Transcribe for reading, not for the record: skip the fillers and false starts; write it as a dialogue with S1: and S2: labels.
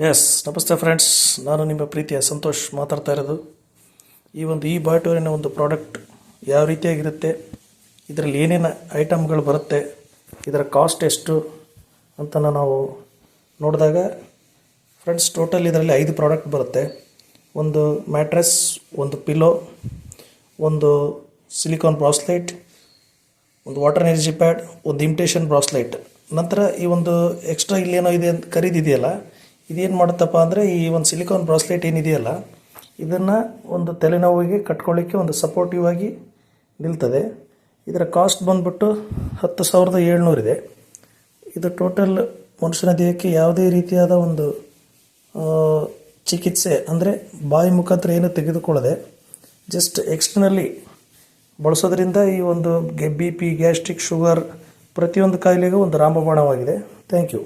S1: S ನಮಸ್ತೆ friends, ನಾನು ನಿಮ್ಮ ಪ್ರೀತಿಯ ಸಂತೋಷ್ ಮಾತಾಡ್ತಾ ಇರೋದು. ಈ ಬಾಟೋರಿನ ಒಂದು ಪ್ರಾಡಕ್ಟ್ ಯಾವ ರೀತಿಯಾಗಿರುತ್ತೆ, ಇದರಲ್ಲಿ ಏನೇನು ಐಟಮ್ಗಳು ಬರುತ್ತೆ, ಇದರ ಕಾಸ್ಟ್ ಎಷ್ಟು ಅಂತ ನಾವು ನೋಡಿದಾಗ ಫ್ರೆಂಡ್ಸ್, ಟೋಟಲ್ ಇದರಲ್ಲಿ 5 ಪ್ರಾಡಕ್ಟ್ ಬರುತ್ತೆ. ಒಂದು ಮ್ಯಾಟ್ರೆಸ್, ಒಂದು ಪಿಲೋ, ಒಂದು ಸಿಲಿಕಾನ್ ಬ್ರಾಸ್ಲೆಟ್, ಒಂದು ವಾಟರ್ ಎನರ್ಜಿ ಪ್ಯಾಡ್, ಒಂದು ಇಮಿಟೇಷನ್ ಬ್ರಾಸ್ಲೆಟ್. ನಂತರ ಈ ಒಂದು ಎಕ್ಸ್ಟ್ರಾ ಇಲ್ಲೇನೋ ಇದೆ ಅಂತ ಖರೀದಿದೆಯಲ್ಲ, ಇದೇನು ಮಾಡುತ್ತಪ್ಪ ಅಂದರೆ ಈ ಒಂದು ಸಿಲಿಕಾನ್ ಬ್ರಾಸ್ಲೆಟ್ ಏನಿದೆಯಲ್ಲ, ಇದನ್ನು ಒಂದು ತಲೆನೋವಿಗೆ ಕಟ್ಕೊಳ್ಳಿಕ್ಕೆ ಒಂದು ಸಪೋರ್ಟಿವ್ ಆಗಿ ನಿಲ್ತದೆ. ಇದರ ಕಾಸ್ಟ್ ಬಂದ್ಬಿಟ್ಟು 10,700 ಇದೆ. ಇದು ಟೋಟಲ್ ಮನುಷ್ಯನ ದೇಹಕ್ಕೆ ಯಾವುದೇ ರೀತಿಯಾದ ಒಂದು ಚಿಕಿತ್ಸೆ ಅಂದರೆ ಬಾಯಿ ಮುಖಾಂತರ ಏನು ತೆಗೆದುಕೊಳ್ಳದೆ ಜಸ್ಟ್ ಎಕ್ಸ್ಟರ್ನಲ್ಲಿ ಬಳಸೋದ್ರಿಂದ ಈ ಒಂದು BP, ಗ್ಯಾಸ್ಟ್ರಿಕ್, ಶುಗರ್ ಪ್ರತಿಯೊಂದು ಕಾಯಿಲೆಗೂ ಒಂದು ರಾಮಬಾಣವಾಗಿದೆ. Thank you.